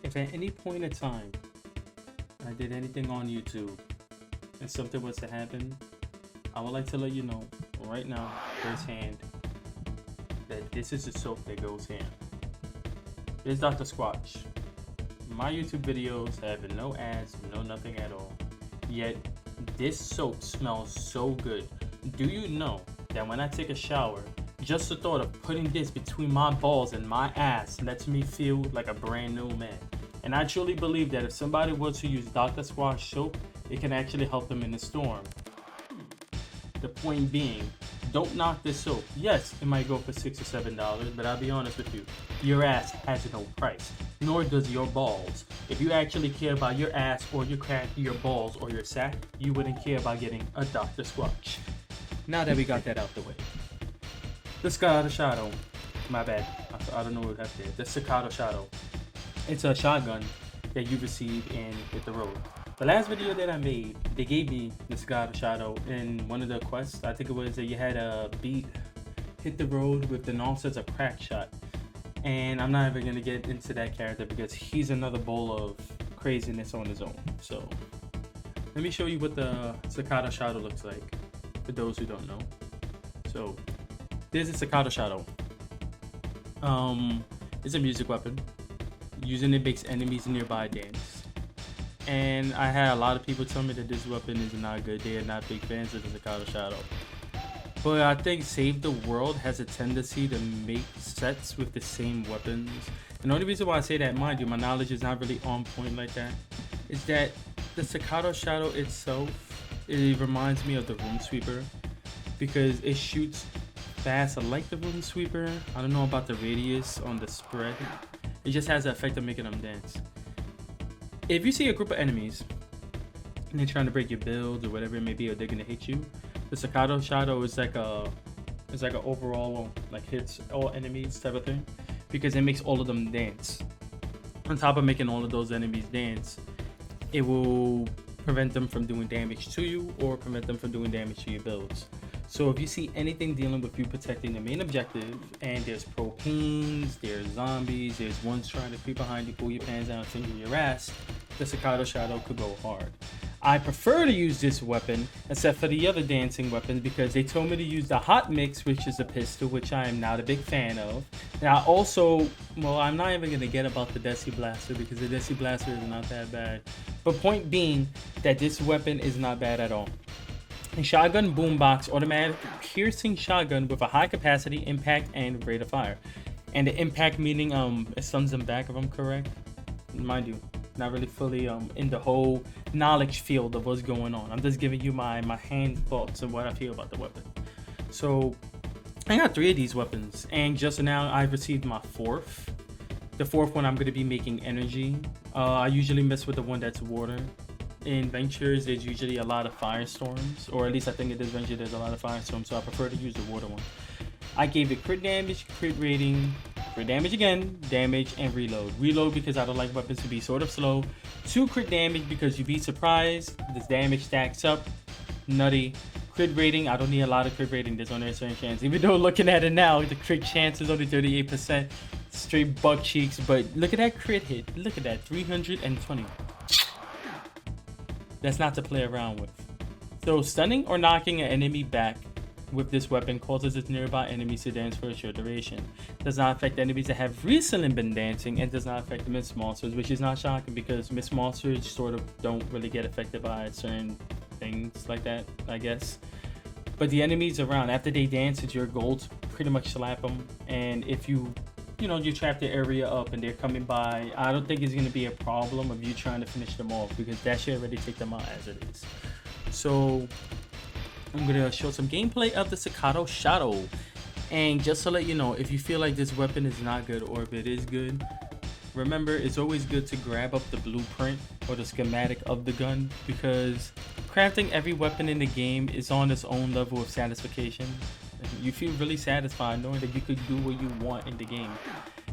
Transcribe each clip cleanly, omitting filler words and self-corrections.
If at any point in time I did anything on YouTube and something was to happen, I would like to let you know right now, firsthand, that this is the soap that goes here. This is Dr. Squatch. My YouTube videos have no ads, no nothing at all. Yet, this soap smells so good. Do you know that when I take a shower, just the thought of putting this between my balls and my ass lets me feel like a brand new man? And I truly believe that if somebody were to use Dr. Squatch soap, it can actually help them in the storm. The point being, don't knock this soap. Yes, it might go for $6 or $7, but I'll be honest with you, your ass has no price, nor does your balls. If you actually care about your ass or your balls or your sack, you wouldn't care about getting a Dr. Squatch. Now that we got that out the way. The staccato shadow. My bad. I don't know what that is. The staccato shadow. It's a shotgun that you receive in Hit the Road. The last video that I made, they gave me the staccato shadow in one of the quests. I think it was that you had a beat Hit the Road with the nonsense of crack shot. And I'm not even gonna get into that character because he's another bowl of craziness on his own. So let me show you what the staccato shadow looks like for those who don't know. So there's a staccato shadow. It's a music weapon. Using it makes enemies nearby dance. And I had a lot of people tell me that this weapon is not good. They are not big fans of the staccato shadow. But I think Save the World has a tendency to make sets with the same weapons. And the only reason why I say that, mind you, my knowledge is not really on point like that, is that the staccato shadow itself, it reminds me of the Room Sweeper because it shoots fast. I like the Room Sweeper. I don't know about the radius on the spread. It just has the effect of making them dance. If you see a group of enemies and they're trying to break your builds or whatever it may be, or they're gonna hit you, the staccato shadow is like an overall like hits all enemies type of thing because it makes all of them dance. On top of making all of those enemies dance, it will prevent them from doing damage to you or prevent them from doing damage to your builds. So if you see anything dealing with you protecting the main objective, and there's propanes, there's zombies, there's ones trying to creep behind you, pull your pants down, finger your ass, the staccato shadow could go hard. I prefer to use this weapon except for the other dancing weapons because they told me to use the hot mix, which is a pistol, which I am not a big fan of. Now also, well, I'm not even going to get about the Desi Blaster because the Desi Blaster is not that bad. But point being that this weapon is not bad at all. A shotgun boombox automatic piercing shotgun with a high capacity, impact, and rate of fire. And the impact meaning it stuns them back if I'm correct. Mind you, not really fully in the whole knowledge field of what's going on. I'm just giving you my hand thoughts of what I feel about the weapon. So I got 3 of these weapons, and just now I've received my 4th. The 4th one I'm going to be making energy. I usually mess with the one that's water. In Ventures, there's usually a lot of firestorms, or at least I think in this Venture there's a lot of firestorms, so I prefer to use the water one. I gave it crit damage, crit rating, crit damage again, damage, and reload. Reload because I don't like weapons to be sort of slow. 2 crit damage because you'd be surprised. This damage stacks up. Nutty. Crit rating, I don't need a lot of crit rating. There's only a certain chance. Even though looking at it now, the crit chance is only 38%. Straight buck cheeks, but look at that crit hit. Look at that, 320. That's not to play around with. So stunning or knocking an enemy back with this weapon causes its nearby enemies to dance for a short duration. Does not affect enemies that have recently been dancing, and does not affect the Miss Monsters, which is not shocking because Miss Monsters sort of don't really get affected by certain things like that, I guess. But the enemies around, after they dance, it's your goal to pretty much slap them. And if you trap the area up and they're coming by, I don't think it's going to be a problem of you trying to finish them off because that should already take them out as it is. So I'm going to show some gameplay of the staccato shadow. And just to let you know, if you feel like this weapon is not good or if it is good, remember it's always good to grab up the blueprint or the schematic of the gun because crafting every weapon in the game is on its own level of satisfaction. You feel really satisfied knowing that you could do what you want in the game.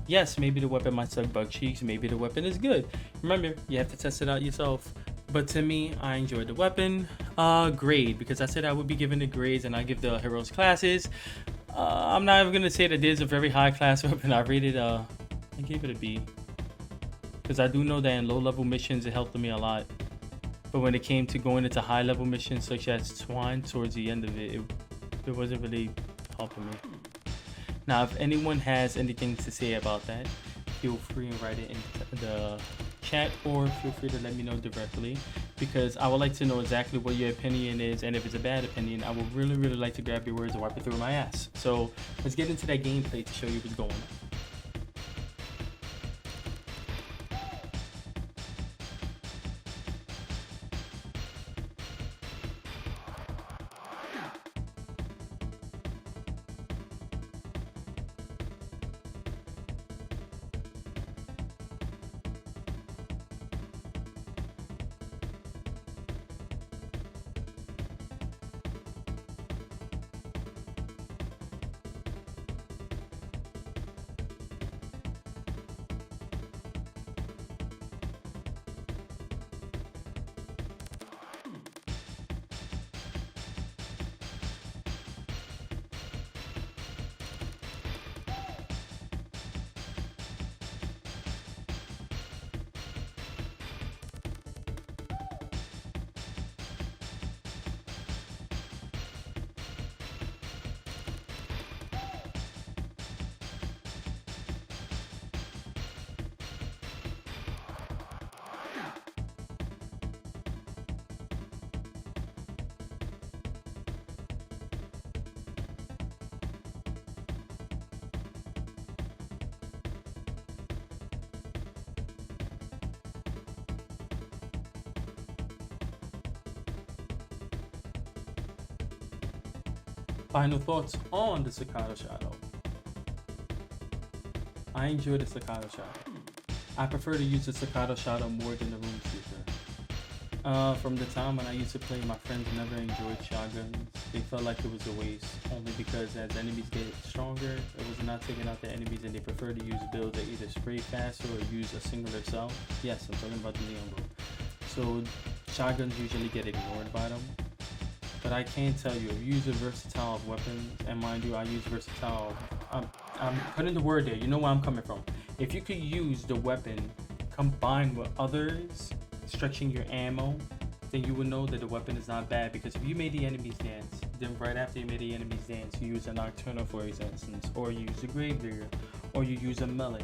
Yes, maybe the weapon might suck butt cheeks, maybe the weapon is good. Remember, you have to test it out yourself. But to me, I enjoyed the weapon. Grade, because I said I would be giving the grades and I give the heroes classes. I'm not even gonna say that this is a very high class weapon. I gave it a B. because I do know that in low-level missions it helped me a lot. But when it came to going into high-level missions such as Twine, towards the end of it, it wasn't really helping me. Now, if anyone has anything to say about that, feel free and write it in the chat, or feel free to let me know directly, because I would like to know exactly what your opinion is, and if it's a bad opinion, I would really like to grab your words and wipe it through my ass. So let's get into that gameplay to show you what's going on. Final thoughts on the staccato shadow. I enjoy the staccato shadow. I prefer to use the staccato shadow more than the room sweeper. From the time when I used to play, my friends never enjoyed shotguns. They felt like it was a waste, only because as enemies get stronger, it was not taking out the enemies, and they prefer to use builds that either spray faster or use a singular cell. Yes, I'm talking about the Neon build. So shotguns usually get ignored by them. But I can tell you, if you use a versatile of weapons, and mind you, I use versatile, I'm putting the word there, you know where I'm coming from. If you could use the weapon combined with others, stretching your ammo, then you would know that the weapon is not bad. Because if you made the enemies dance, then right after you made the enemies dance, you use a Nocturno, for instance, or you use a Gravedigger, or you use a melee.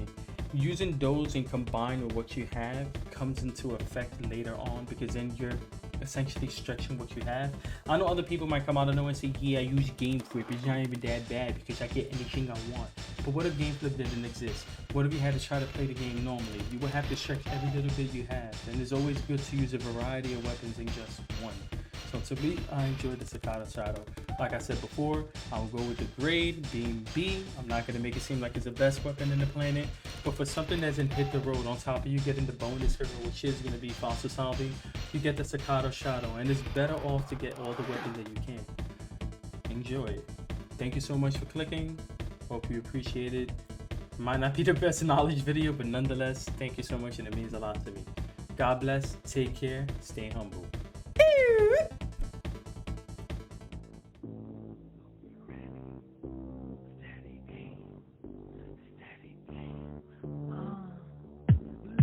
Using those and combined with what you have comes into effect later on, because then you're essentially stretching what you have. I know other people might come out of nowhere and say, yeah, I use Game Flip, it's not even that bad because I get anything I want. But what if Game Flip didn't exist? What if you had to try to play the game normally? You would have to stretch every little bit you have, and it's always good to use a variety of weapons in just one. So to me, I enjoy the staccato shadow. Like I said before, I'll go with the grade being B. I'm not going to make it seem like it's the best weapon in the planet, but for something that doesn't hit the road, on top of you getting the bonus hero, which is going to be fossil salvi, you get the staccato shadow, and it's better off to get all the weapons that you can. Enjoy it. Thank you so much for clicking. Hope you appreciate it. Might not be the best knowledge video, but nonetheless, thank you so much, and it means a lot to me. God bless, take care, stay humble.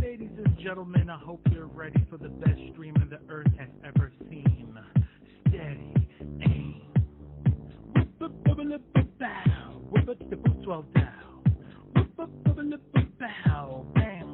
Ladies and gentlemen, I hope you're ready for the best streamer the earth has ever seen. Steady aim. Whip it the boots well down. Whip it the bow. Bam.